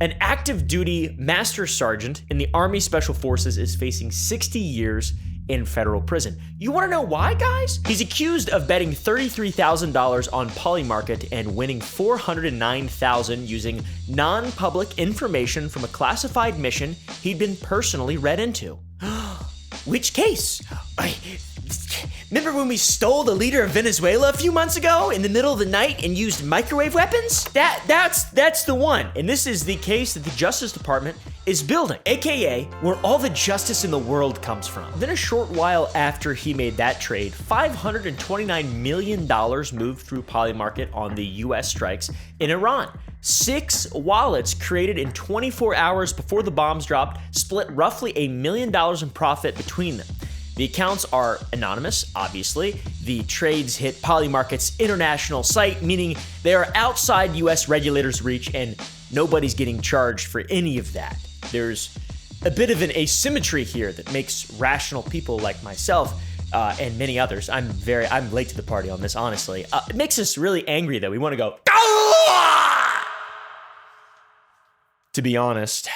An active duty master sergeant in the Army Special Forces is facing 60 years in federal prison. You want to know why, guys? He's accused of betting $33,000 on Polymarket and winning $409,000 using non-public information from a classified mission he'd been personally read into. Which case? Remember when we stole the leader of Venezuela a few months ago in the middle of the night and used microwave weapons? That's the one. And this is the case that the Justice Department is building, aka where all the justice in the world comes from. Then a short while after he made that trade, $529 million moved through Polymarket on the US strikes in Iran. 6 wallets created in 24 hours before the bombs dropped split roughly $1 million in profit between them. The accounts are anonymous, obviously. The trades hit Polymarket's international site, meaning they are outside US regulators' reach and nobody's getting charged for any of that. There's a bit of an asymmetry here that makes rational people like myself and many others, I'm late to the party on this, honestly. It makes us really angry though. We want to go, "Ah!" To be honest.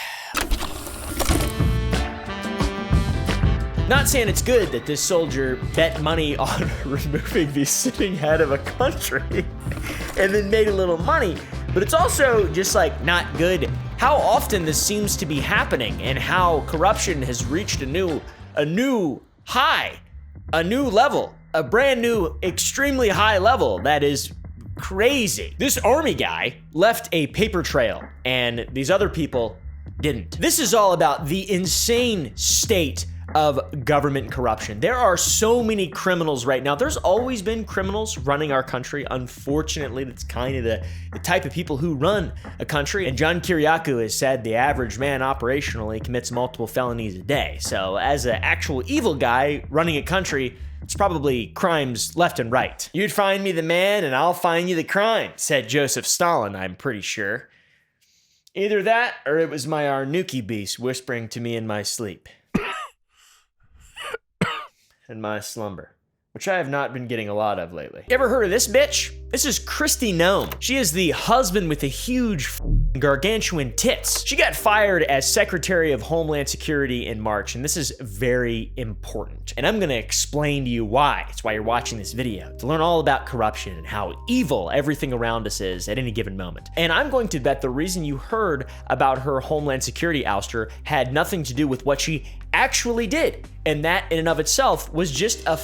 Not saying it's good that this soldier bet money on removing the sitting head of a country and then made a little money, but it's also just like not good how often this seems to be happening and how corruption has reached a new high, a new level, a brand new, extremely high level that is crazy. This army guy left a paper trail and these other people didn't. This is all about the insane state of government corruption. There are so many criminals right now. There's always been criminals running our country. Unfortunately, that's kind of the type of people who run a country. And John Kiriakou has said the average man operationally commits multiple felonies a day. So as an actual evil guy running a country, it's probably crimes left and right. You'd find me the man and I'll find you the crime, said Joseph Stalin, I'm pretty sure. Either that or it was my Arnuki beast whispering to me in my sleep. In my slumber, which I have not been getting a lot of lately. You ever heard of this bitch? This is Kristi Noem. She is the husband with the huge gargantuan tits. She got fired as Secretary of Homeland Security in March, and this is very important. And I'm gonna explain to you why. It's why you're watching this video, to learn all about corruption and how evil everything around us is at any given moment. And I'm going to bet the reason you heard about her Homeland Security ouster had nothing to do with what she actually did. And that in and of itself was just a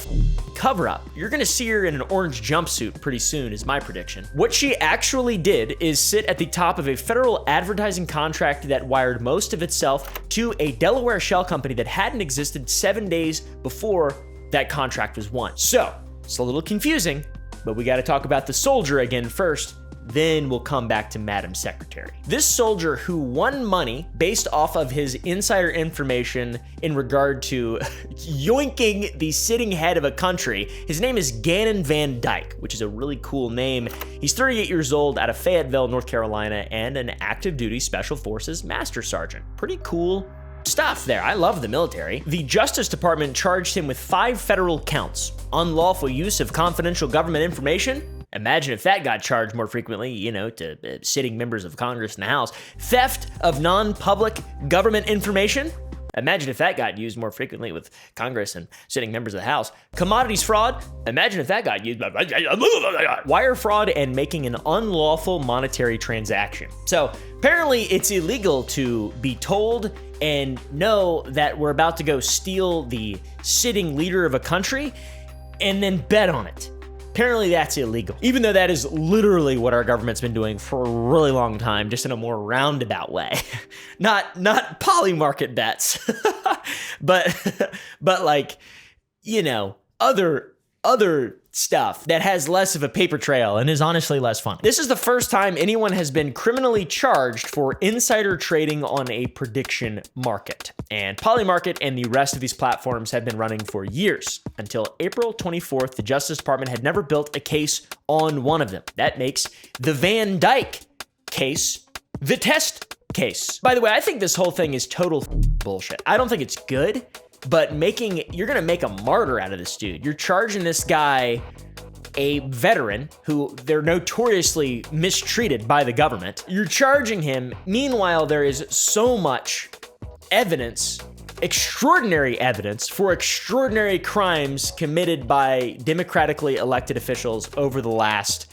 cover-up. You're gonna see her in an orange jumpsuit pretty soon is my prediction. What she actually did is sit at the top of a federal advertising contract that wired most of itself to a Delaware shell company that hadn't existed 7 days before that contract was won. So, it's a little confusing, but we gotta talk about the soldier again first. Then we'll come back to Madam Secretary. This soldier who won money based off of his insider information in regard to yoinking the sitting head of a country, his name is Gannon Van Dyke, which is a really cool name. He's 38 years old out of Fayetteville, North Carolina, and an active duty Special Forces Master Sergeant. Pretty cool stuff there. I love the military. The Justice Department charged him with 5 federal counts: unlawful use of confidential government information. Imagine if that got charged more frequently, to sitting members of Congress and the House. Theft of non-public government information. Imagine if that got used more frequently with Congress and sitting members of the House. Commodities fraud. Imagine if that got used. Wire fraud and making an unlawful monetary transaction. So apparently it's illegal to be told and know that we're about to go steal the sitting leader of a country and then bet on it. Apparently that's illegal, even though that is literally what our government's been doing for a really long time, just in a more roundabout way. Not Polymarket bets, but like, other stuff that has less of a paper trail and is honestly less fun. This is the first time anyone has been criminally charged for insider trading on a prediction market. And Polymarket and the rest of these platforms have been running for years. Until April 24th, the Justice Department had never built a case on one of them. That makes the Van Dyke case the test case. By the way, I think this whole thing is total bullshit. I don't think it's good. But you're gonna make a martyr out of this dude. You're charging this guy a veteran who they're notoriously mistreated by the government. You're charging him. Meanwhile, there is so much evidence, extraordinary evidence for extraordinary crimes committed by democratically elected officials over the last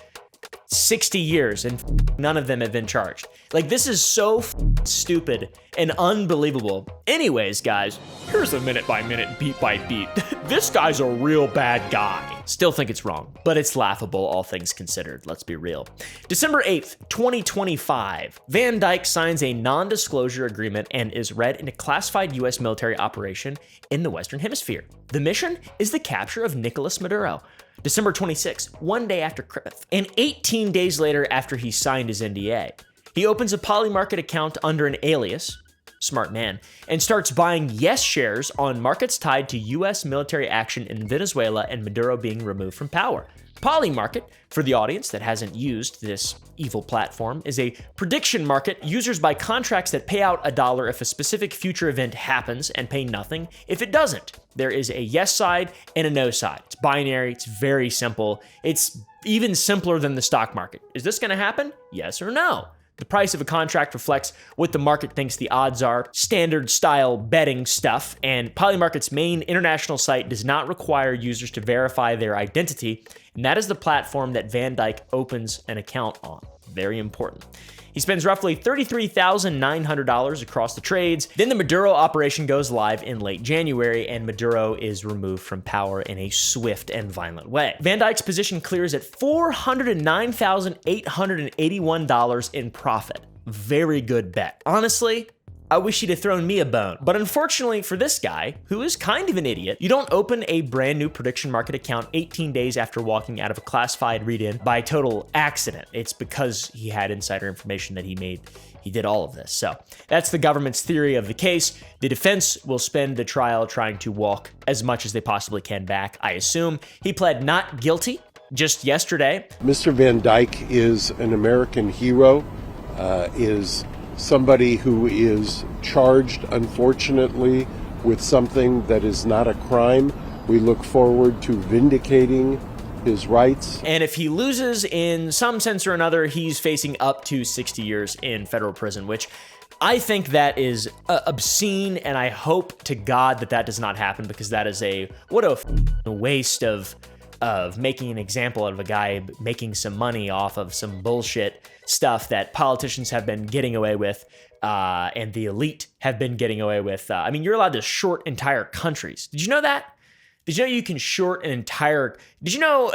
60 years, and none of them have been charged. Like, this is so stupid and unbelievable. Anyways, guys, here's a minute by minute, beat by beat. This guy's a real bad guy. Still think it's wrong, but it's laughable, all things considered. Let's be real. December 8th, 2025, Van Dyke signs a non-disclosure agreement and is read in a classified U.S. military operation in the Western Hemisphere. The mission is the capture of Nicolas Maduro. December 26th, one day after Christmas, and 18 days later after he signed his NDA. He opens a Polymarket account under an alias, smart man, and starts buying yes shares on markets tied to U.S. military action in Venezuela and Maduro being removed from power. Polymarket, for the audience that hasn't used this evil platform, is a prediction market. Users buy contracts that pay out $1 if a specific future event happens and pay nothing if it doesn't. There is a yes side and a no side. It's binary, it's very simple. It's even simpler than the stock market. Is this gonna happen? Yes or no? The price of a contract reflects what the market thinks the odds are, standard style betting stuff, and Polymarket's main international site does not require users to verify their identity, and that is the platform that Van Dyke opens an account on. Very important. He spends roughly $33,900 across the trades. Then the Maduro operation goes live in late January, and Maduro is removed from power in a swift and violent way. Van Dyke's position clears at $409,881 in profit. Very good bet. Honestly, I wish he'd have thrown me a bone. But unfortunately for this guy, who is kind of an idiot, you don't open a brand new prediction market account 18 days after walking out of a classified read-in by total accident. It's because he had insider information that he did all of this. So that's the government's theory of the case. The defense will spend the trial trying to walk as much as they possibly can back, I assume. He pled not guilty just yesterday. Mr. Van Dyke is an American hero, is somebody who is charged, unfortunately, with something that is not a crime. We look forward to vindicating his rights. And if he loses in some sense or another, he's facing up to 60 years in federal prison, which I think that is obscene, and I hope to God that that does not happen, because that is what a waste of making an example out of a guy making some money off of some bullshit stuff that politicians have been getting away with, and the elite have been getting away with. I mean, you're allowed to short entire countries. Did you know that? Did you know you can short an entire... Did you know...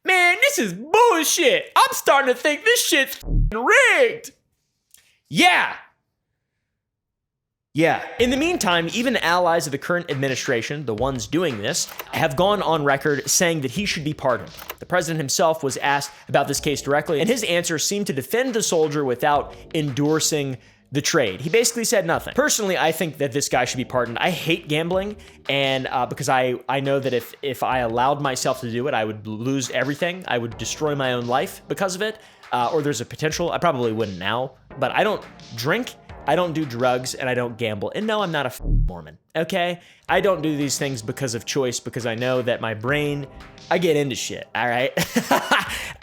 Man, this is bullshit. I'm starting to think this shit's rigged. Yeah. In the meantime, even allies of the current administration, the ones doing this, have gone on record saying that he should be pardoned. The president himself was asked about this case directly, and his answer seemed to defend the soldier without endorsing the trade. He basically said nothing. Personally, I think that this guy should be pardoned. I hate gambling, and because I know that if I allowed myself to do it, I would lose everything. I would destroy my own life because of it, or there's a potential. I probably wouldn't now, but I don't drink, I don't do drugs, and I don't gamble. And no, I'm not a Mormon, okay? I don't do these things because of choice, because I know that my brain, I get into shit, all right?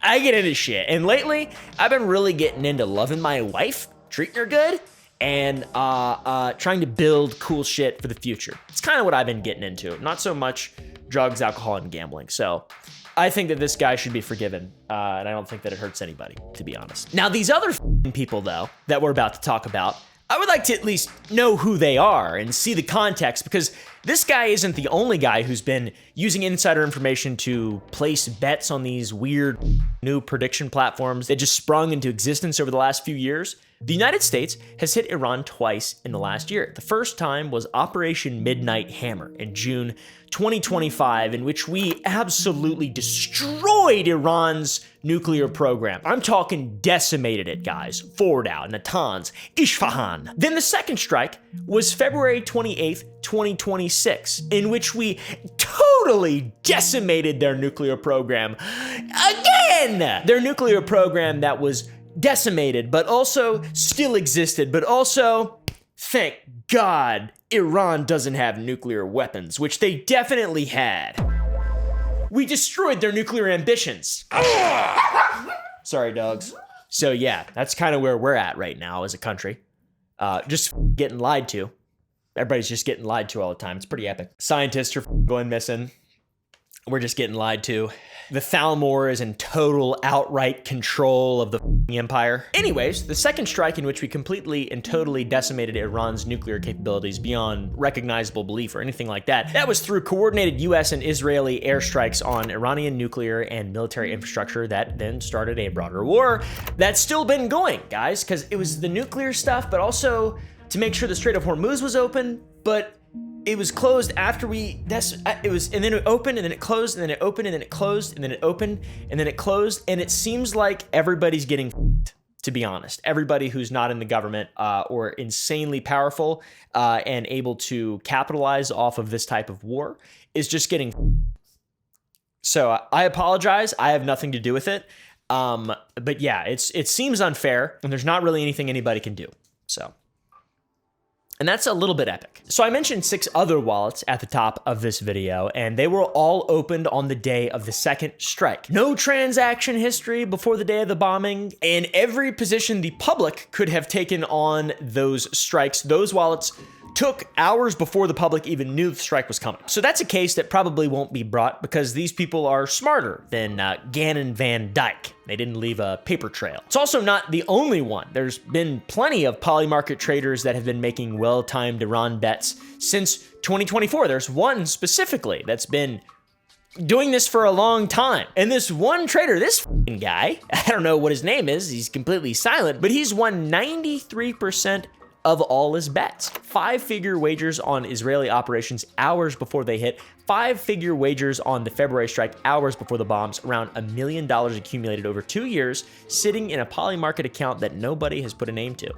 I get into shit. And lately, I've been really getting into loving my wife, treating her good, and trying to build cool shit for the future. It's kind of what I've been getting into. Not so much drugs, alcohol, and gambling. So I think that this guy should be forgiven, and I don't think that it hurts anybody, to be honest. Now, these other people, though, that we're about to talk about, I would like to at least know who they are and see the context, because this guy isn't the only guy who's been using insider information to place bets on these weird new prediction platforms that just sprung into existence over the last few years. The United States has hit Iran twice in the last year. The first time was Operation Midnight Hammer in June 2025, in which we absolutely destroyed Iran's nuclear program. I'm talking decimated it, guys. Fordow, Natanz, Isfahan. Then the second strike was February 28th, 2026, in which we totally decimated their nuclear program again. Their nuclear program that was decimated, but also still existed, but also, thank God, Iran doesn't have nuclear weapons, which they definitely had. We destroyed their nuclear ambitions. Sorry, dogs. So yeah, that's kind of where we're at right now as a country. Just getting lied to. Everybody's just getting lied to all the time. It's pretty epic. Scientists are going missing. We're just getting lied to. The Thalmor is in total outright control of the empire. Anyways, the second strike in which we completely and totally decimated Iran's nuclear capabilities beyond recognizable belief or anything like that, that was through coordinated US and Israeli airstrikes on Iranian nuclear and military infrastructure that then started a broader war that's still been going, guys, because it was the nuclear stuff, but also to make sure the Strait of Hormuz was open, but it was closed after and then it opened, and then it closed, and then it opened, and then it closed, and then it opened, and then it closed, and it seems like everybody's getting f***ed, to be honest. Everybody who's not in the government or insanely powerful and able to capitalize off of this type of war is just getting f***ed. So I apologize. I have nothing to do with it. But yeah, it seems unfair, and there's not really anything anybody can do. So. And that's a little bit epic. So I mentioned 6 other wallets at the top of this video, and they were all opened on the day of the second strike. No transaction history before the day of the bombing, and every position the public could have taken on those strikes, those wallets took hours before the public even knew the strike was coming. So that's a case that probably won't be brought because these people are smarter than Gannon Van Dyke. They didn't leave a paper trail. It's also not the only one. There's been plenty of polymarket traders that have been making well-timed Iran bets since 2024. There's one specifically that's been doing this for a long time. And this one trader, this guy, I don't know what his name is, he's completely silent, but he's won 93% of all his bets. 5-figure wagers on Israeli operations hours before they hit, 5-figure wagers on the February strike hours before the bombs, around $1 million accumulated over 2 years, sitting in a Polymarket account that nobody has put a name to.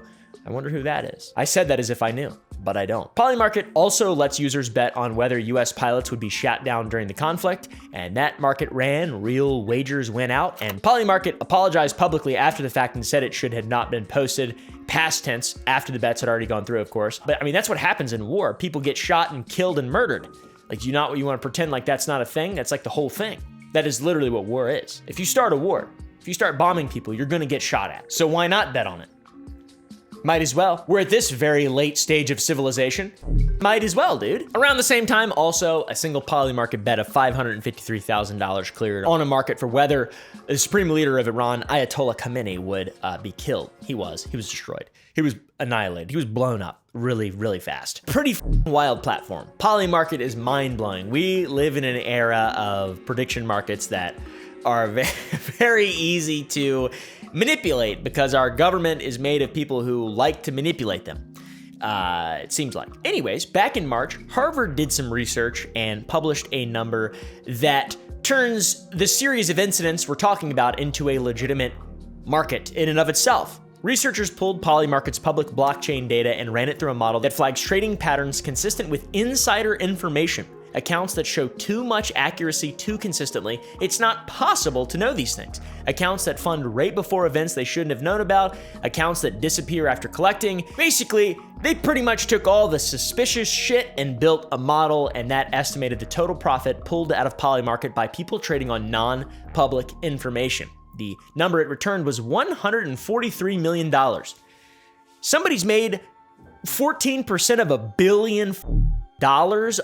I wonder who that is. I said that as if I knew, but I don't. Polymarket also lets users bet on whether US pilots would be shot down during the conflict, and that market ran, real wagers went out, and Polymarket apologized publicly after the fact and said it should have not been posted, past tense, after the bets had already gone through, of course. But I mean, that's what happens in war. People get shot and killed and murdered. Like, you want to pretend like that's not a thing? That's like the whole thing. That is literally what war is. If you start a war, if you start bombing people, you're gonna get shot at. So why not bet on it? Might as well. We're at this very late stage of civilization. Might as well, dude. Around the same time, also, a single Polymarket bet of $553,000 cleared on a market for whether the supreme leader of Iran, Ayatollah Khamenei, would be killed. He was destroyed. He was annihilated. He was blown up really, really fast. Pretty wild platform. Polymarket is mind-blowing. We live in an era of prediction markets that are very easy to manipulate because our government is made of people who like to manipulate them. It seems like. Anyways, back in March, Harvard did some research and published a number that turns the series of incidents we're talking about into a legitimate market in and of itself. Researchers pulled Polymarket's public blockchain data and ran it through a model that flags trading patterns consistent with insider information. Accounts that show too much accuracy too consistently. It's not possible to know these things. Accounts that fund right before events they shouldn't have known about. Accounts that disappear after collecting. Basically, they pretty much took all the suspicious shit and built a model, and that estimated the total profit pulled out of Polymarket by people trading on non-public information. The number it returned was $143 million. Somebody's made 14% of $1 billion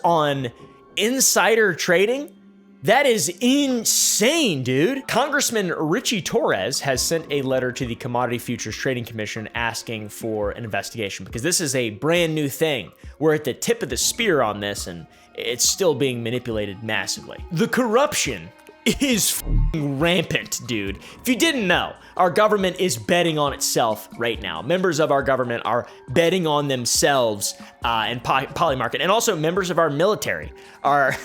on insider trading? That is insane, dude. Congressman Richie Torres has sent a letter to the Commodity Futures Trading Commission asking for an investigation because this is a brand new thing. We're at the tip of the spear on this and it's still being manipulated massively. The corruption is rampant, dude. If you didn't know, our government is betting on itself right now. Members of our government are betting on themselves and Polymarket, and also members of our military are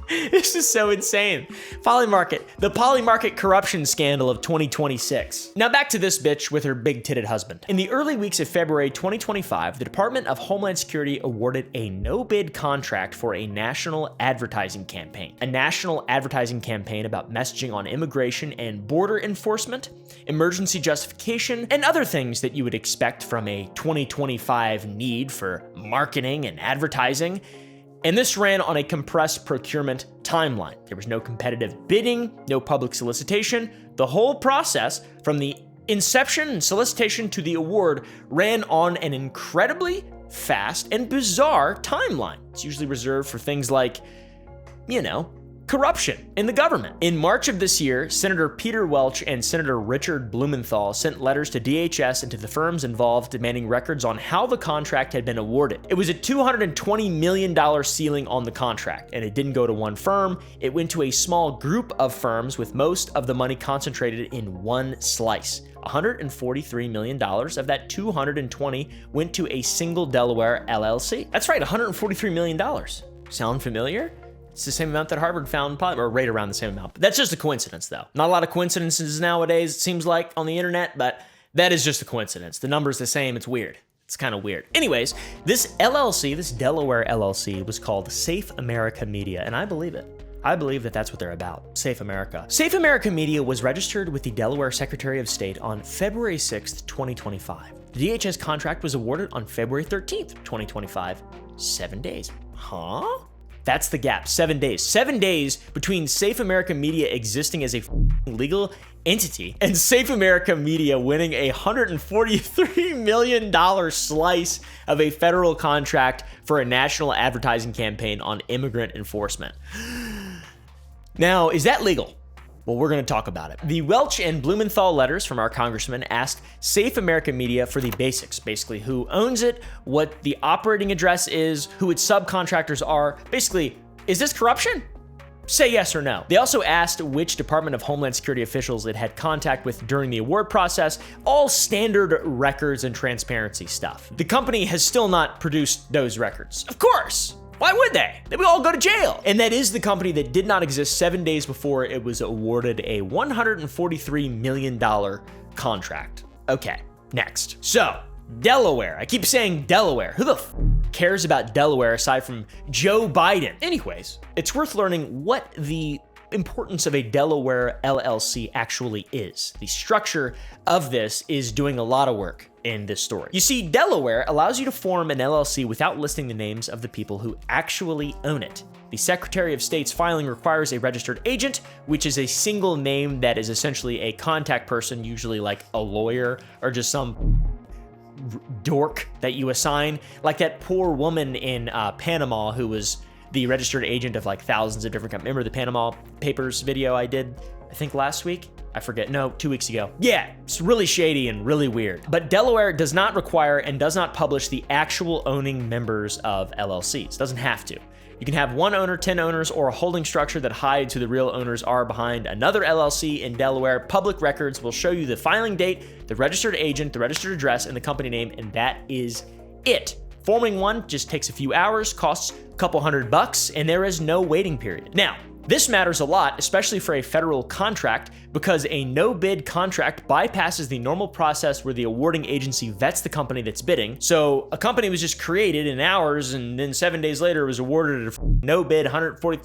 This is so insane. Polymarket, the Polymarket corruption scandal of 2026. Now back to this bitch with her big-titted husband. In the early weeks of February 2025, the Department of Homeland Security awarded a no-bid contract for a national advertising campaign. A national advertising campaign about messaging on immigration and border enforcement, emergency justification, and other things that you would expect from a 2025 need for marketing and advertising. And this ran on a compressed procurement timeline. There was no competitive bidding, no public solicitation. The whole process, from the inception and solicitation to the award, ran on an incredibly fast and bizarre timeline. It's usually reserved for things like, corruption in the government. In March of this year, Senator Peter Welch and Senator Richard Blumenthal sent letters to DHS and to the firms involved demanding records on how the contract had been awarded. It was a $220 million ceiling on the contract, and it didn't go to one firm. It went to a small group of firms, with most of the money concentrated in one slice. $143 million of that 220 went to a single Delaware LLC. That's right, $143 million. Sound familiar? It's the same amount that Harvard found, or right around the same amount. But that's just a coincidence, though. Not a lot of coincidences nowadays, it seems like, on the internet, but that is just a coincidence. The number's the same, it's weird. It's kind of weird. Anyways, this LLC, this Delaware LLC, was called Safe America Media, and I believe it. I believe that that's what they're about, Safe America. Safe America Media was registered with the Delaware Secretary of State on February 6th, 2025. The DHS contract was awarded on February 13th, 2025. 7 days. Huh? That's the gap, 7 days. 7 days between Safe America Media existing as a legal entity and Safe America Media winning a $143 million slice of a federal contract for a national advertising campaign on immigrant enforcement. Now, is that legal? Well, we're going to talk about it. The Welch and Blumenthal letters from our congressman asked Safe America Media for the basics, basically who owns it, what the operating address is, who its subcontractors are. Basically, is this corruption? Say yes or no. They also asked which Department of Homeland Security officials it had contact with during the award process, all standard records and transparency stuff. The company has still not produced those records. Of course. Why would they? They would all go to jail. And that is the company that did not exist 7 days before it was awarded a $143 million contract. Okay, next. So, Delaware. I keep saying Delaware. Who the cares about Delaware aside from Joe Biden? Anyways, it's worth learning what the importance of a Delaware LLC actually is. The structure of this is doing a lot of work in this story. You see, Delaware allows you to form an LLC without listing the names of the people who actually own it. The Secretary of State's filing requires a registered agent, which is a single name that is essentially a contact person, usually like a lawyer or just some dork that you assign, like that poor woman in Panama who was the registered agent of like thousands of different companies. Remember the Panama Papers video I did, I think last week? I forget, no, 2 weeks ago. Yeah, it's really shady and really weird. But Delaware does not require and does not publish the actual owning members of LLCs. Doesn't have to. You can have one owner, 10 owners, or a holding structure that hides who the real owners are behind another LLC in Delaware. Public records will show you the filing date, the registered agent, the registered address, and the company name, and that is it. Forming one just takes a few hours, costs a couple $100, and there is no waiting period. Now, this matters a lot, especially for a federal contract, because a no-bid contract bypasses the normal process where the awarding agency vets the company that's bidding. So a company was just created in hours, and then 7 days later it was awarded a no-bid 140.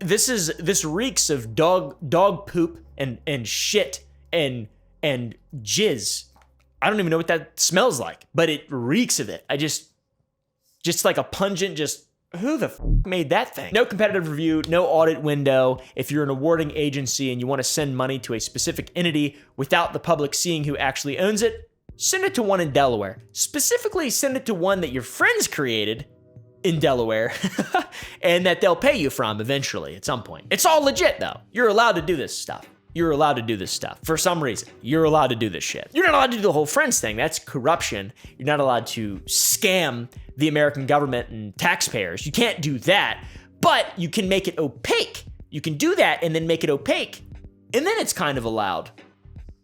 This reeks of dog poop and shit and jizz. I don't even know what that smells like, but it reeks of it. Just like a pungent, who the made that thing? No competitive review, no audit window. If you're an awarding agency and you want to send money to a specific entity without the public seeing who actually owns it, send it to one in Delaware. Specifically, send it to one that your friends created in Delaware and that they'll pay you from eventually at some point. It's all legit though. You're allowed to do this stuff. You're allowed to do this stuff. For some reason, you're allowed to do this shit. You're not allowed to do the whole friends thing. That's corruption. You're not allowed to scam the American government and taxpayers. You can't do that, but you can make it opaque. You can do that and then make it opaque, and then it's kind of allowed.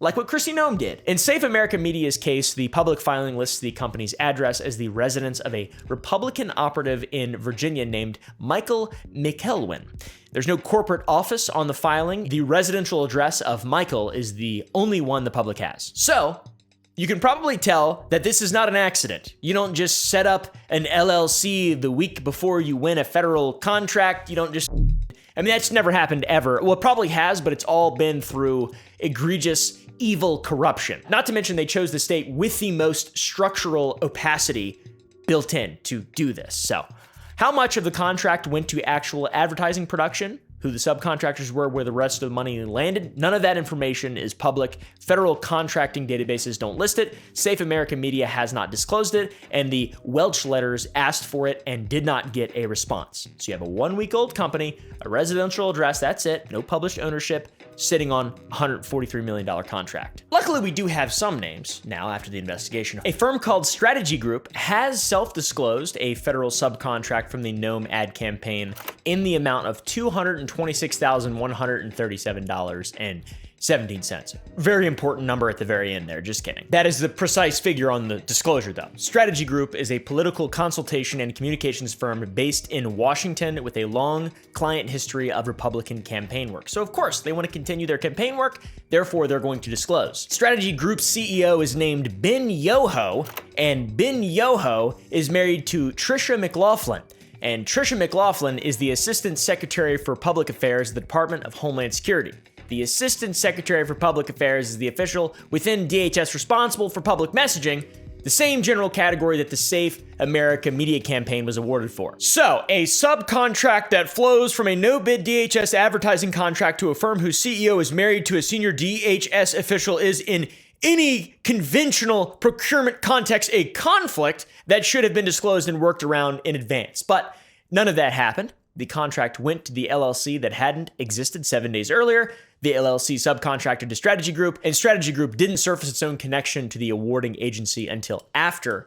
Like what Kristi Noem did. In Safe America Media's case, the public filing lists the company's address as the residence of a Republican operative in Virginia named Michael McElwin. There's no corporate office on the filing. The residential address of Michael is the only one the public has. So, you can probably tell that this is not an accident. You don't just set up an LLC the week before you win a federal contract. You don't just... I mean, that's never happened ever. Well, it probably has, but it's all been through egregious, evil corruption. Not to mention they chose the state with the most structural opacity built in to do this. So How much of the contract went to actual advertising production, who the subcontractors were, where the rest of the money landed, none of that information is public. Federal contracting databases don't list it. Safe American Media has not disclosed it, and the Welch letters asked for it and did not get a response. So you have a 1-week-old company, a residential address, that's it, no published ownership, sitting on a $143 million contract. Luckily, we do have some names now after the investigation. A firm called Strategy Group has self-disclosed a federal subcontract from the Gnome ad campaign in the amount of $226,137.17. Very important number at the very end there, just kidding. That is the precise figure on the disclosure though. Strategy Group is a political consultation and communications firm based in Washington with a long client history of Republican campaign work. So of course, they want to continue their campaign work, therefore they're going to disclose. Strategy Group's CEO is named Ben Yoho, and Ben Yoho is married to Tricia McLaughlin. And Tricia McLaughlin is the Assistant Secretary for Public Affairs at the Department of Homeland Security. The Assistant Secretary for Public Affairs is the official within DHS responsible for public messaging, the same general category that the Safe America Media campaign was awarded for. So, a subcontract that flows from a no-bid DHS advertising contract to a firm whose CEO is married to a senior DHS official is, in any conventional procurement context, a conflict that should have been disclosed and worked around in advance. But none of that happened. The contract went to the LLC that hadn't existed 7 days earlier. The LLC subcontracted to Strategy Group, and Strategy Group didn't surface its own connection to the awarding agency until after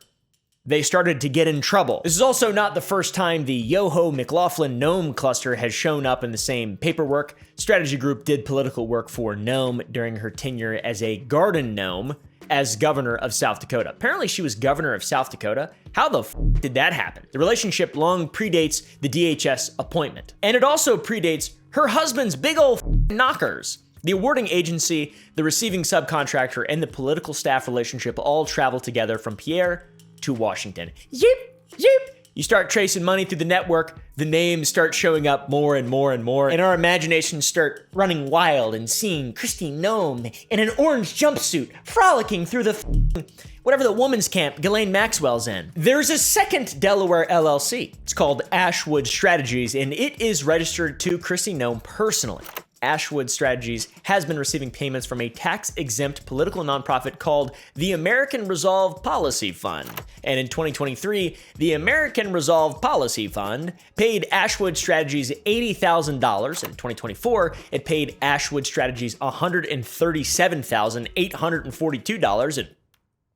they started to get in trouble. This is also not the first time the Yoho McLaughlin Gnome cluster has shown up in the same paperwork. Strategy Group did political work for Gnome during her tenure as a garden gnome as governor of South Dakota. Apparently she was governor of South Dakota. How the f did that happen? The relationship long predates the DHS appointment. And it also predates her husband's big old knockers. The awarding agency, the receiving subcontractor, and the political staff relationship all travel together from Pierre to Washington. Yip, yip. You start tracing money through the network, the names start showing up more and more and more, and our imaginations start running wild and seeing Kristi Noem in an orange jumpsuit frolicking through the whatever the woman's camp Ghislaine Maxwell's in. There's a second Delaware LLC. It's called Ashwood Strategies, and it is registered to Kristi Noem personally. Ashwood Strategies has been receiving payments from a tax-exempt political nonprofit called the American Resolve Policy Fund. And in 2023, the American Resolve Policy Fund paid Ashwood Strategies $80,000. In 2024, it paid Ashwood Strategies $137,842, and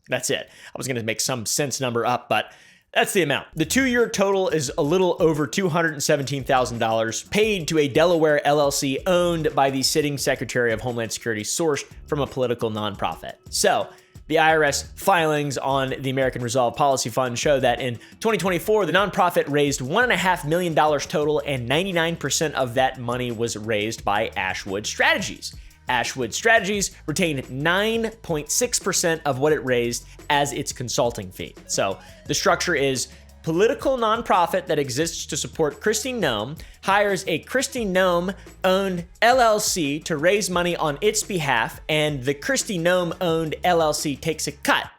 that's it. I was going to make some sense number up, but that's the amount. The 2-year total is a little over $217,000 paid to a Delaware LLC owned by the sitting Secretary of Homeland Security, sourced from a political nonprofit. So, the IRS filings on the American Resolve Policy Fund show that in 2024, the nonprofit raised $1.5 million total, and 99% of that money was raised by Ashwood Strategies. Ashwood Strategies retained 9.6% of what it raised as its consulting fee. So the structure is political nonprofit that exists to support Kristi Noem hires a Kristi Noem-owned LLC to raise money on its behalf, and the Kristi Noem-owned LLC takes a cut.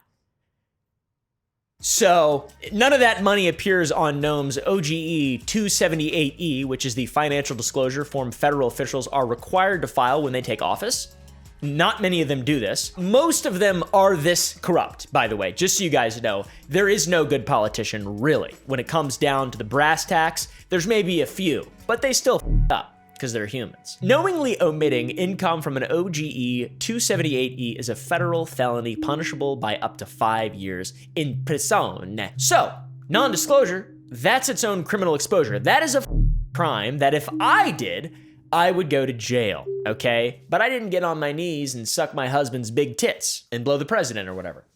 So none of that money appears on Noem's OGE 278E, which is the financial disclosure form federal officials are required to file when they take office. Not many of them do this. Most of them are this corrupt, by the way, just so you guys know. There is no good politician, really. When it comes down to the brass tacks, there's maybe a few, but they still up because they're humans. Knowingly omitting income from an OGE 278E is a federal felony punishable by up to 5 years in prison. So, non-disclosure, that's its own criminal exposure. That is a crime that if I did, I would go to jail, okay? But I didn't get on my knees and suck my husband's big tits and blow the president or whatever.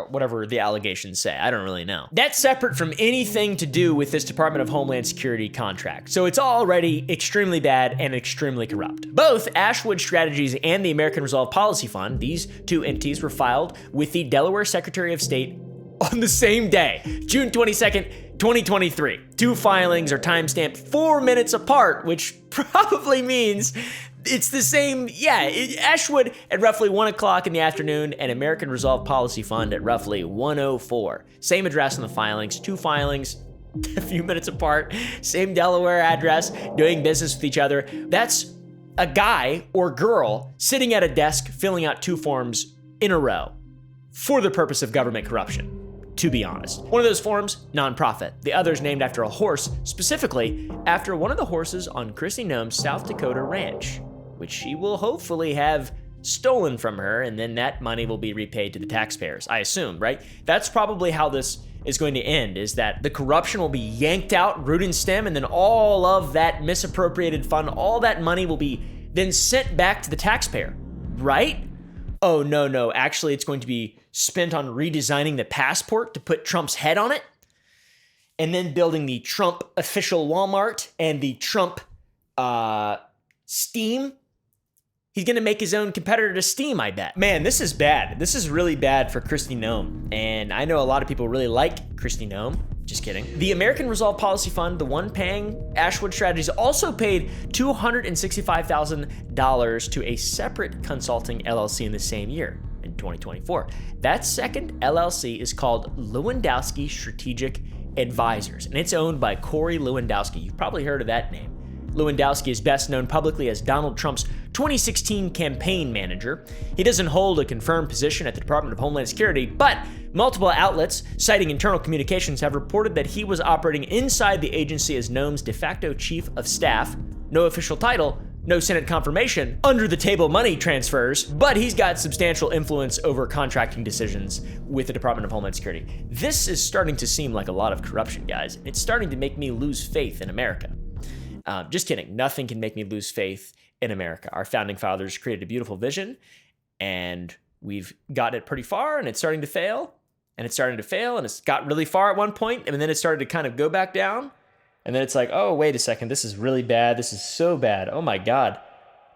Whatever the allegations say, I don't really know. That's separate from anything to do with this Department of Homeland Security contract. So it's already extremely bad and extremely corrupt. Both Ashwood Strategies and the American Resolve Policy Fund, these two entities were filed with the Delaware Secretary of State on the same day, June 22nd, 2023. Two filings are timestamped 4 minutes apart, which probably means it's the same, Ashwood at roughly 1 o'clock in the afternoon and American Resolve Policy Fund at roughly 1:04. Same address on the filings, two filings, a few minutes apart, same Delaware address, doing business with each other. That's a guy or girl sitting at a desk filling out 2 forms in a row for the purpose of government corruption, to be honest. One of those forms, nonprofit. The other's named after a horse, specifically after one of the horses on Kristi Noem's South Dakota ranch, which she will hopefully have stolen from her, and then that money will be repaid to the taxpayers, I assume, right? That's probably how this is going to end, is that the corruption will be yanked out, root and stem, and then all of that misappropriated fund, all that money will be then sent back to the taxpayer, right? Oh, no, actually it's going to be spent on redesigning the passport to put Trump's head on it, and then building the Trump official Walmart and the Trump Steam. He's gonna make his own competitor to Steam, I bet. Man, this is bad. This is really bad for Kristi Noem. And I know a lot of people really like Kristi Noem. Just kidding. The American Resolve Policy Fund, the one paying Ashwood Strategies, also paid $265,000 to a separate consulting LLC in the same year, in 2024. That second LLC is called Lewandowski Strategic Advisors, and it's owned by Corey Lewandowski. You've probably heard of that name. Lewandowski is best known publicly as Donald Trump's 2016 campaign manager. He doesn't hold a confirmed position at the Department of Homeland Security, but multiple outlets, citing internal communications, have reported that he was operating inside the agency as Noem's de facto chief of staff. No official title, no Senate confirmation, under-the-table money transfers, but he's got substantial influence over contracting decisions with the Department of Homeland Security. This is starting to seem like a lot of corruption, guys. It's starting to make me lose faith in America. Just kidding. Nothing can make me lose faith in America. Our founding fathers created a beautiful vision, and we've gotten it pretty far, and it's starting to fail, and it's starting to fail, and it's got really far at one point, and then it started to kind of go back down, and then it's like, oh, wait a second, this is really bad. This is so bad. Oh my God.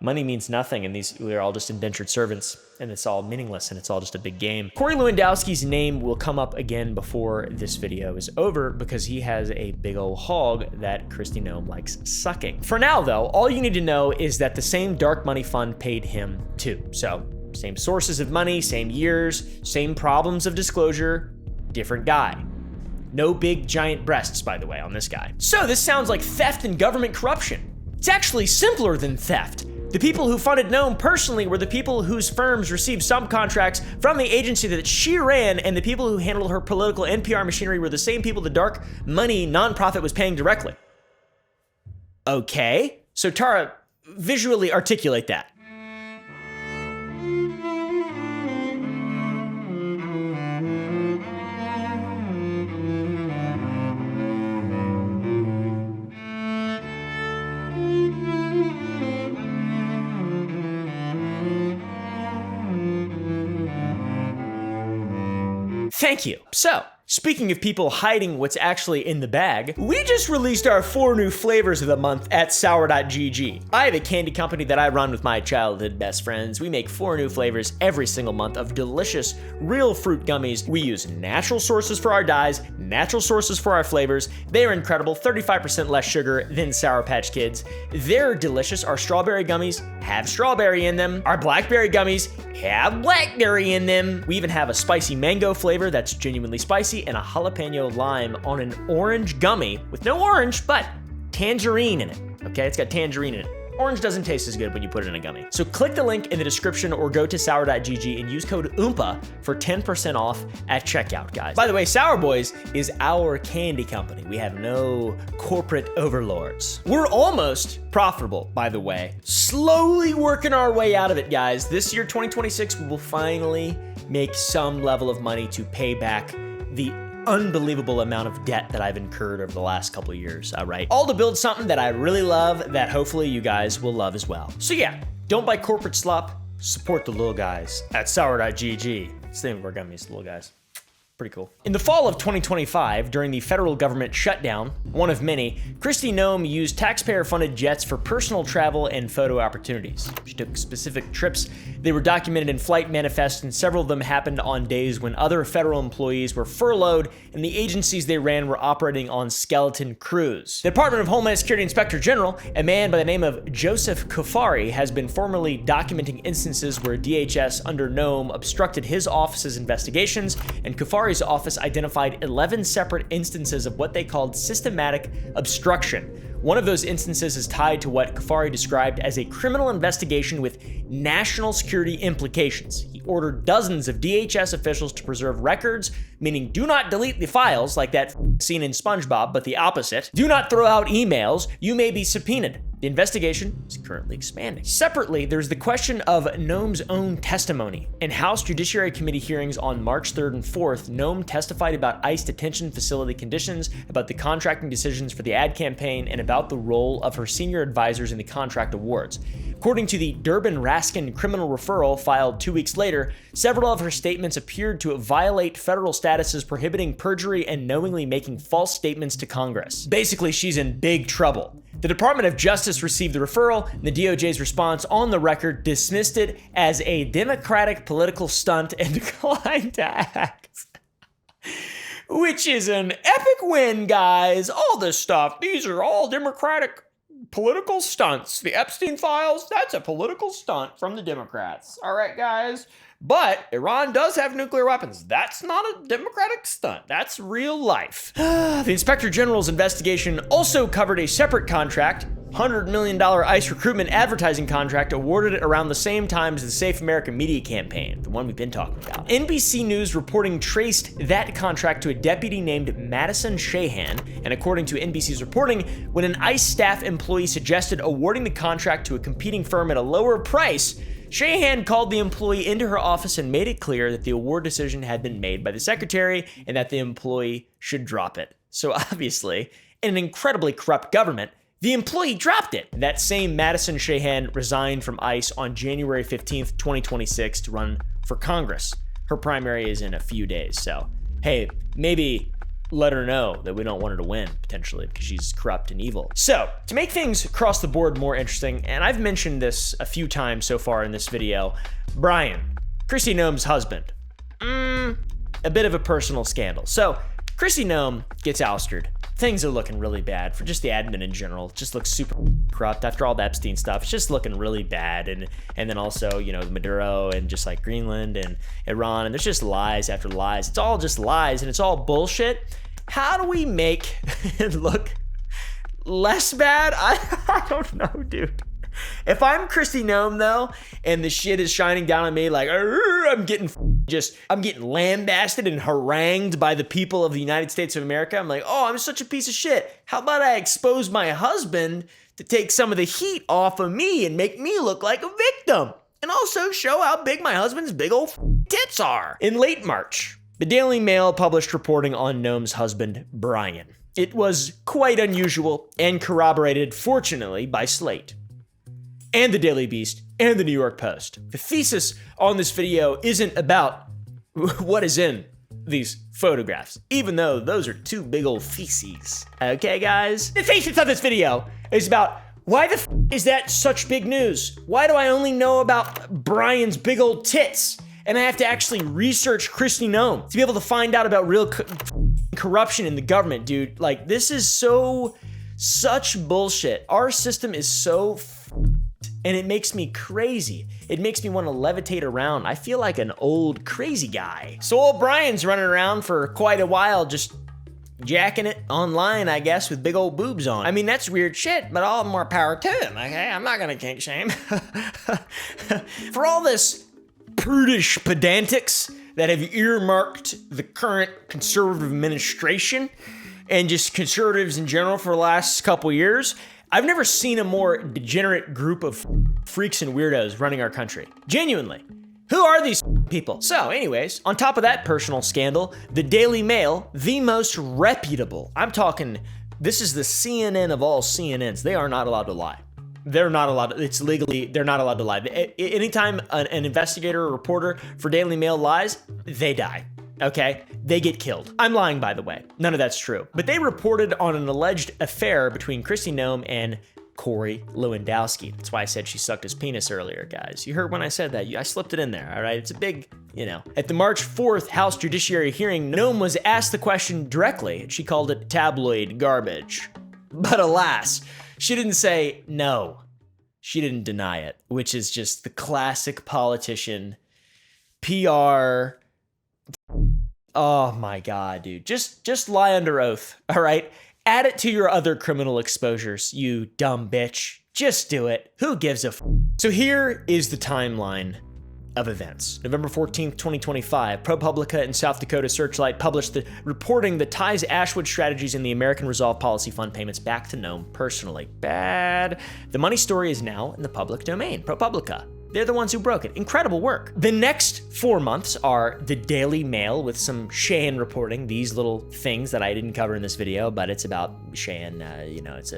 Money means nothing, and we're all just indentured servants, and it's all meaningless, and it's all just a big game. Corey Lewandowski's name will come up again before this video is over because he has a big old hog that Kristi Noem likes sucking. For now, though, all you need to know is that the same dark money fund paid him too. So, same sources of money, same years, same problems of disclosure, different guy. No big giant breasts, by the way, on this guy. So this sounds like theft and government corruption. It's actually simpler than theft. The people who funded Noem personally were the people whose firms received subcontracts from the agency that she ran, and the people who handled her political NPR machinery were the same people the dark money nonprofit was paying directly. Okay, so Tara, visually articulate that. Thank you. So, speaking of people hiding what's actually in the bag, we just released our 4 new flavors of the month at sour.gg. I have a candy company that I run with my childhood best friends. We make 4 new flavors every single month of delicious, real fruit gummies. We use natural sources for our dyes, natural sources for our flavors. They are incredible, 35% less sugar than Sour Patch Kids. They're delicious. Our strawberry gummies have strawberry in them. Our blackberry gummies have blackberry in them. We even have a spicy mango flavor that's genuinely spicy, and a jalapeno lime on an orange gummy with no orange, but tangerine in it. Okay, it's got tangerine in it. Orange doesn't taste as good when you put it in a gummy. So click the link in the description or go to sour.gg and use code OOMPA for 10% off at checkout, guys. By the way, Sour Boys is our candy company. We have no corporate overlords. We're almost profitable, by the way. Slowly working our way out of it, guys. This year, 2026, we will finally make some level of money to pay back the unbelievable amount of debt that I've incurred over the last couple of years, all right? All to build something that I really love that hopefully you guys will love as well. So yeah, don't buy corporate slop, support the little guys at sour.gg. It's the name of our gummies, little guys. Pretty cool. In the fall of 2025, during the federal government shutdown, one of many, Kristi Noem used taxpayer-funded jets for personal travel and photo opportunities. She took specific trips. They were documented in flight manifests, and several of them happened on days when other federal employees were furloughed and the agencies they ran were operating on skeleton crews. The Department of Homeland Security Inspector General, a man by the name of Joseph Kufari, has been formally documenting instances where DHS under Noem obstructed his office's investigations, and Kufari Kafari's office identified 11 separate instances of what they called systematic obstruction. One of those instances is tied to what Kafari described as a criminal investigation with national security implications. He ordered dozens of DHS officials to preserve records, meaning do not delete the files like that scene in SpongeBob, but the opposite. Do not throw out emails. You may be subpoenaed. The investigation is currently expanding. Separately, there's the question of Noam's own testimony. In House Judiciary Committee hearings on March 3rd and 4th, Noam testified about ICE detention facility conditions, about the contracting decisions for the ad campaign, and about the role of her senior advisors in the contract awards. According to the Durbin-Raskin criminal referral filed 2 weeks later, several of her statements appeared to violate federal statuses prohibiting perjury and knowingly making false statements to Congress. Basically, she's in big trouble. The Department of Justice received the referral, and the DOJ's response on the record dismissed it as a Democratic political stunt and declined to act. Which is an epic win, guys. All this stuff, these are all Democratic political stunts. The Epstein files, that's a political stunt from the Democrats. All right, guys. But Iran does have nuclear weapons. That's not a Democratic stunt. That's real life. The Inspector General's investigation also covered a separate contract, $100 million ICE recruitment advertising contract awarded around the same time as the Safe America Media campaign, the one we've been talking about. NBC News reporting traced that contract to a deputy named Madison Shahan, and according to NBC's reporting, when an ICE staff employee suggested awarding the contract to a competing firm at a lower price, Shahan called the employee into her office and made it clear that the award decision had been made by the secretary and that the employee should drop it. So obviously, in an incredibly corrupt government, the employee dropped it. That same Madison Shahan resigned from ICE on January 15th, 2026 to run for Congress. Her primary is in a few days, so hey, maybe let her know that we don't want her to win, potentially, because she's corrupt and evil. So, to make things across the board more interesting, and I've mentioned this a few times so far in this video, Brian, Kristi Noem's husband, a bit of a personal scandal. So, Kristi Noem gets ousted. Things are looking really bad for just the admin in general. It just looks super corrupt after all the Epstein stuff. It's just looking really bad. And then also, you know, Maduro and just like Greenland and Iran. And there's just lies after lies. It's all just lies and it's all bullshit. How do we make it look less bad? I don't know, dude. If I'm Kristi Noem though, and the shit is shining down on me like, I'm getting lambasted and harangued by the people of the United States of America. I'm like, oh, I'm such a piece of shit. How about I expose my husband to take some of the heat off of me and make me look like a victim? And also show how big my husband's big old tits are. In late March, the Daily Mail published reporting on Noem's husband, Brian. It was quite unusual and corroborated, fortunately, by Slate, and the Daily Beast, and the New York Post. The thesis on this video isn't about what is in these photographs, even though those are two big old feces. Okay, guys? The thesis of this video is about why the is that such big news? Why do I only know about Brian's big old tits? And I have to actually research Kristi Noem to be able to find out about real corruption in the government, dude. Like, this is such bullshit. Our system is so and it makes me crazy. It makes me want to levitate around. I feel like an old crazy guy. So old Brian's running around for quite a while just jacking it online, I guess, with big old boobs on. I mean, that's weird shit, but all more power to him, okay? I'm not gonna kink shame. For all this prudish pedantics that have earmarked the current conservative administration and just conservatives in general for the last couple years, I've never seen a more degenerate group of freaks and weirdos running our country. Genuinely. Who are these people? So anyways, on top of that personal scandal, the Daily Mail, the most reputable, I'm talking, this is the CNN of all CNNs. They are not allowed to lie. They're not allowed to, it's legally, they're not allowed to lie. Anytime an investigator or reporter for Daily Mail lies, they die. Okay? They get killed. I'm lying, by the way. None of that's true. But they reported on an alleged affair between Kristi Noem and Corey Lewandowski. That's why I said she sucked his penis earlier, guys. You heard when I said that. I slipped it in there, all right? It's a big, you know. At the March 4th House Judiciary hearing, Noem was asked the question directly, and she called it tabloid garbage. But alas, she didn't say no. She didn't deny it, which is just the classic politician PR Oh my God, dude. Just lie under oath, all right? Add it to your other criminal exposures, you dumb bitch. Just do it. Who gives a f? So here is the timeline of events. November 14th, 2025, ProPublica and South Dakota Searchlight published reporting that ties Ashwood strategies in the American Resolve Policy Fund payments back to Noam personally. Bad. The money story is now in the public domain. ProPublica. They're the ones who broke it. Incredible work. The next 4 months are the Daily Mail with some Cheyenne reporting, these little things that I didn't cover in this video, but it's about Cheyenne, it's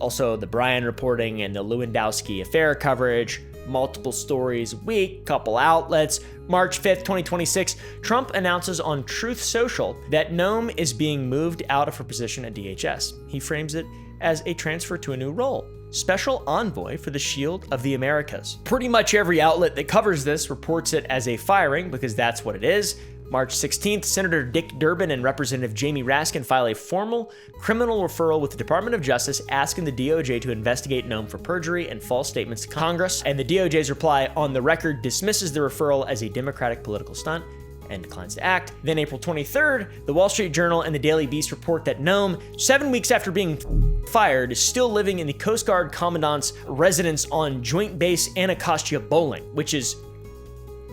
also the Bryan reporting and the Lewandowski affair coverage, multiple stories a week, couple outlets. March 5th, 2026, Trump announces on Truth Social that Noam is being moved out of her position at DHS. He frames it as a transfer to a new role. Special Envoy for the Shield of the Americas. Pretty much every outlet that covers this reports it as a firing because that's what it is. March 16th, Senator Dick Durbin and Representative Jamie Raskin file a formal criminal referral with the Department of Justice asking the DOJ to investigate Noam for perjury and false statements to Congress. And the DOJ's reply on the record dismisses the referral as a Democratic political stunt and declines to act. Then April 23rd, the Wall Street Journal and the Daily Beast report that Noam, 7 weeks after being fired, is still living in the Coast Guard Commandant's residence on Joint Base Anacostia Bowling, which is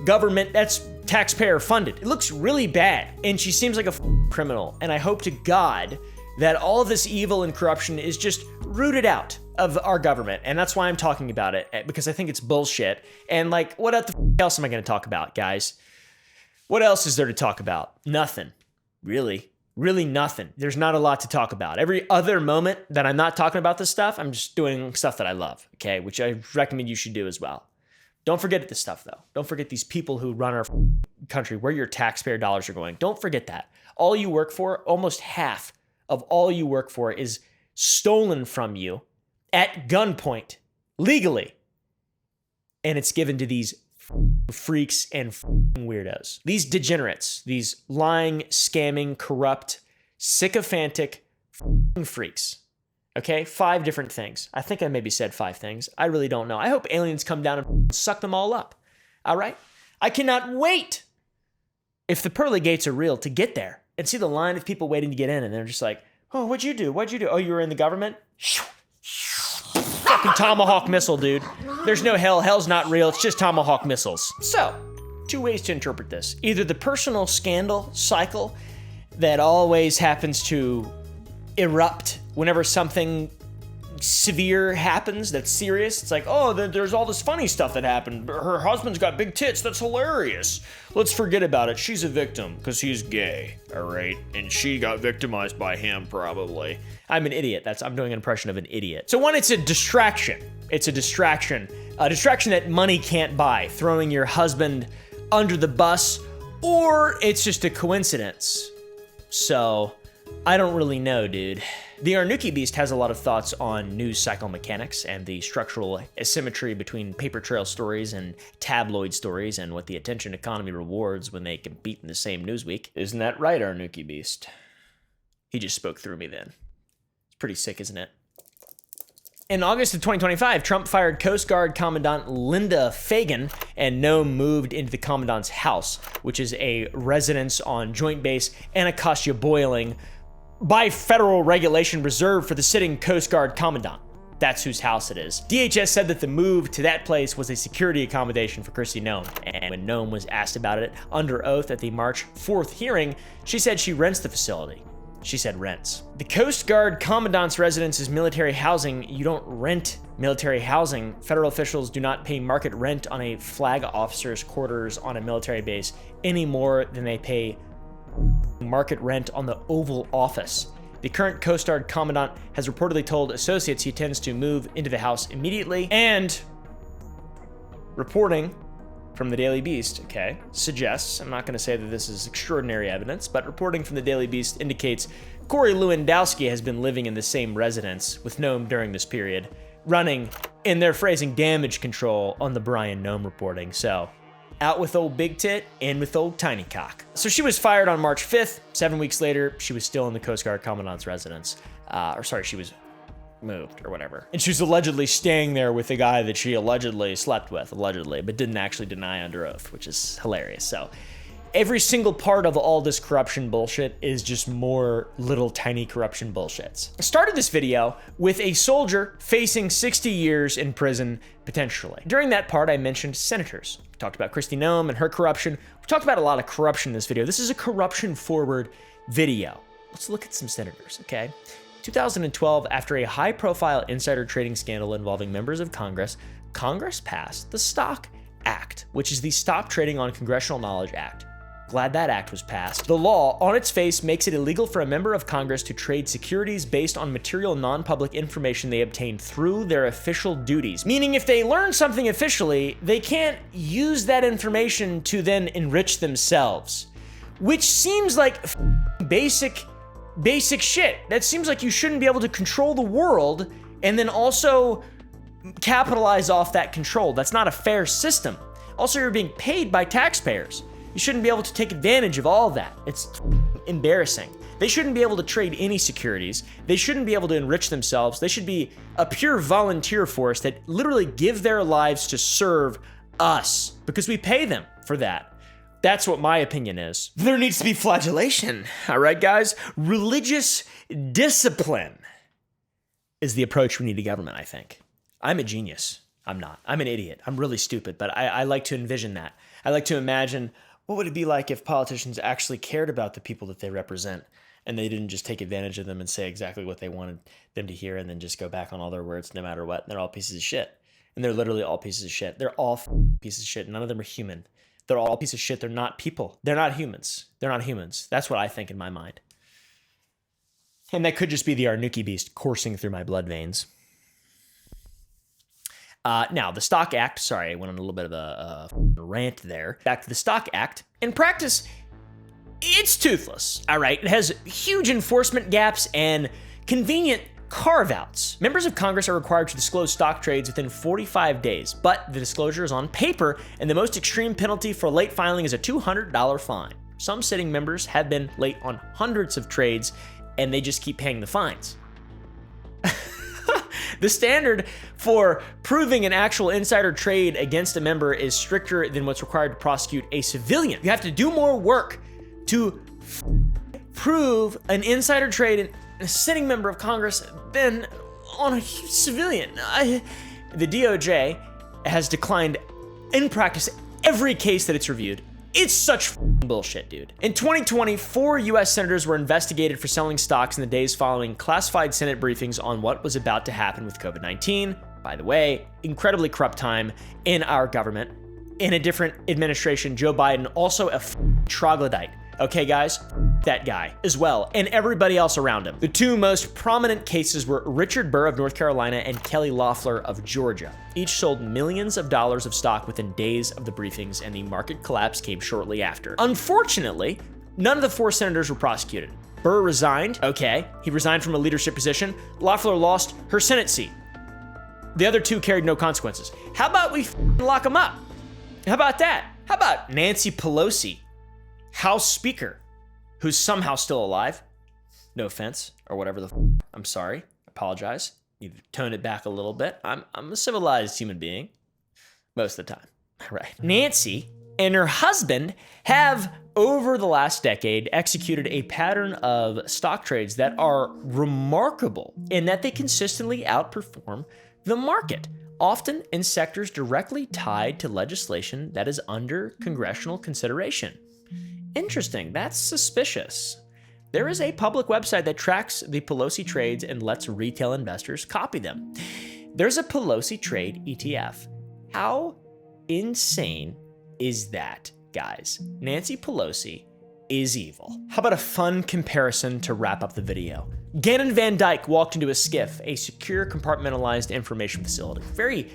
government, that's taxpayer funded. It looks really bad, and she seems like a criminal, and I hope to God that all this evil and corruption is just rooted out of our government, and that's why I'm talking about it, because I think it's bullshit. And like, what else am I gonna talk about, guys? What else is there to talk about? Nothing. Really nothing. There's not a lot to talk about. Every other moment that I'm not talking about this stuff, I'm just doing stuff that I love, okay? Which I recommend you should do as well. Don't forget this stuff, though. Don't forget these people who run our country, where your taxpayer dollars are going. Don't forget that. All you work for, almost half of all you work for is stolen from you at gunpoint, legally. And it's given to these freaks and weirdos. These degenerates, these lying, scamming, corrupt, sycophantic freaks. Okay, 5 different things. I think I maybe said 5 things. I really don't know. I hope aliens come down and suck them all up. All right? I cannot wait, if the pearly gates are real, to get there and see the line of people waiting to get in, and they're just like, oh, what'd you do? What'd you do? Oh, you were in the government? Fucking Tomahawk missile, dude. There's no hell. Hell's not real. It's just Tomahawk missiles. So, 2 ways to interpret this. Either the personal scandal cycle that always happens to erupt whenever something severe happens that's serious. It's like, oh, there's all this funny stuff that happened. Her husband's got big tits. That's hilarious. Let's forget about it. She's a victim because he's gay, all right? And she got victimized by him, probably. I'm an idiot. I'm doing an impression of an idiot. So one, it's a distraction. It's a distraction that money can't buy, throwing your husband under the bus, or it's just a coincidence. So I don't really know, dude. The Arnuki Beast has a lot of thoughts on news cycle mechanics and the structural asymmetry between paper trail stories and tabloid stories and what the attention economy rewards when they compete in the same news week. Isn't that right, Arnuki Beast? He just spoke through me then. It's pretty sick, isn't it? In August of 2025, Trump fired Coast Guard Commandant Linda Fagan, and Noam moved into the Commandant's house, which is a residence on Joint Base Anacostia Boiling, by federal regulation reserved for the sitting Coast Guard Commandant. That's whose house it is. DHS said that the move to that place was a security accommodation for Kristi Noem. And when Noem was asked about it under oath at the March 4th hearing, she said she rents the facility. She said rents. The Coast Guard Commandant's residence is military housing. You don't rent military housing. Federal officials do not pay market rent on a flag officer's quarters on a military base any more than they pay market rent on the Oval Office. The current Coast Guard Commandant has reportedly told associates he intends to move into the house immediately, and reporting from the Daily Beast, okay, suggests, I'm not going to say that this is extraordinary evidence, but reporting from the Daily Beast indicates Corey Lewandowski has been living in the same residence with Noam during this period, running, in their phrasing, damage control on the Brian Noam reporting. So, out with old big tit, in with old tiny cock. So she was fired on March 5th. 7 weeks later, she was still in the Coast Guard Commandant's residence. She was moved or whatever. And she was allegedly staying there with the guy that she allegedly slept with, but didn't actually deny under oath, which is hilarious. So every single part of all this corruption bullshit is just more little tiny corruption bullshits. I started this video with a soldier facing 60 years in prison, potentially. During that part, I mentioned senators. We talked about Kristi Noem and her corruption. We talked about a lot of corruption in this video. This is a corruption-forward video. Let's look at some senators, okay? 2012, after a high-profile insider trading scandal involving members of Congress, Congress passed the Stock Act, which is the Stop Trading on Congressional Knowledge Act. Glad that act was passed. The law, on its face, makes it illegal for a member of Congress to trade securities based on material non-public information they obtained through their official duties. Meaning if they learn something officially, they can't use that information to then enrich themselves. Which seems like basic shit. That seems like you shouldn't be able to control the world and then also capitalize off that control. That's not a fair system. Also, you're being paid by taxpayers. You shouldn't be able to take advantage of all that. It's embarrassing. They shouldn't be able to trade any securities. They shouldn't be able to enrich themselves. They should be a pure volunteer force that literally give their lives to serve us because we pay them for that. That's what my opinion is. There needs to be flagellation. All right, guys? Religious discipline is the approach we need to government, I think. I'm a genius. I'm not. I'm an idiot. I'm really stupid, but I like to envision that. I like to imagine what would it be like if politicians actually cared about the people that they represent and they didn't just take advantage of them and say exactly what they wanted them to hear and then just go back on all their words no matter what. And they're all pieces of shit. And they're literally all pieces of shit. They're all pieces of shit. None of them are human. They're all pieces of shit. They're not people. They're not humans. They're not humans. That's what I think in my mind. And that could just be the Arnuki beast coursing through my blood veins. Now, the Stock Act, sorry, I went on a little bit of a rant there. Back to the Stock Act. In practice, it's toothless, all right? It has huge enforcement gaps and convenient carve-outs. Members of Congress are required to disclose stock trades within 45 days, but the disclosure is on paper, and the most extreme penalty for late filing is a $200 fine. Some sitting members have been late on hundreds of trades, and they just keep paying the fines. The standard for proving an actual insider trade against a member is stricter than what's required to prosecute a civilian. You have to do more work to prove an insider trade in a sitting member of Congress than on a civilian. The DOJ has declined in practice every case that it's reviewed. It's such bullshit, dude. In 2020, 4 U.S. senators were investigated for selling stocks in the days following classified Senate briefings on what was about to happen with COVID-19. By the way, incredibly corrupt time in our government. In a different administration, Joe Biden, also a troglodyte. Okay, guys? That guy as well, and everybody else around him. The two most prominent cases were Richard Burr of North Carolina and Kelly Loeffler of Georgia. Each sold millions of dollars of stock within days of the briefings, and the market collapse came shortly after. Unfortunately, none of the 4 senators were prosecuted. Burr resigned. Okay, he resigned from a leadership position. Loeffler lost her Senate seat. The other 2 carried no consequences. How about we lock them up? How about that? How about Nancy Pelosi, House Speaker, who's somehow still alive? No offense, or whatever the I'm sorry. I apologize. You tone it back a little bit. I'm a civilized human being most of the time. Right. Nancy and her husband have, over the last decade, executed a pattern of stock trades that are remarkable in that they consistently outperform the market, often in sectors directly tied to legislation that is under congressional consideration. Interesting. That's suspicious. There is a public website that tracks the Pelosi trades and lets retail investors copy them. There's a Pelosi trade ETF. How insane is that, guys? Nancy Pelosi is evil. How about a fun comparison to wrap up the video? Gannon Van Dyke walked into a SCIF, a secure compartmentalized information facility. Very,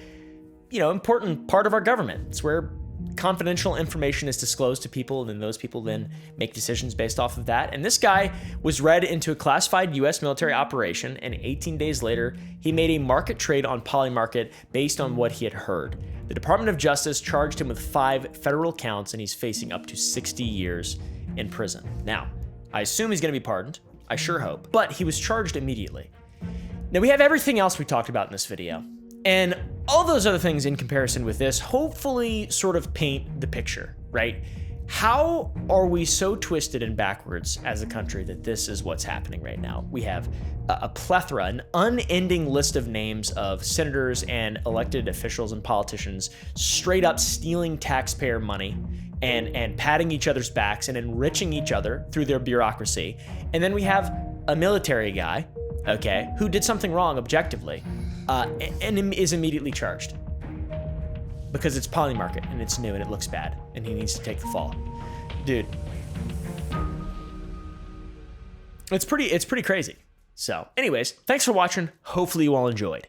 important part of our government. It's where confidential information is disclosed to people, and then those people then make decisions based off of that. And this guy was read into a classified U.S. military operation, and 18 days later, he made a market trade on Polymarket based on what he had heard. The Department of Justice charged him with 5 federal counts, and he's facing up to 60 years in prison. Now, I assume he's going to be pardoned. I sure hope. But he was charged immediately. Now, we have everything else we talked about in this video. And all those other things in comparison with this hopefully sort of paint the picture, right? How are we so twisted and backwards as a country that this is what's happening right now? We have a plethora, an unending list of names of senators and elected officials and politicians straight up stealing taxpayer money and patting each other's backs and enriching each other through their bureaucracy. And then we have a military guy, okay, who did something wrong objectively, and is immediately charged. Because it's poly market and it's new and it looks bad and he needs to take the fall. Dude. It's pretty crazy. So anyways, thanks for watching. Hopefully you all enjoyed.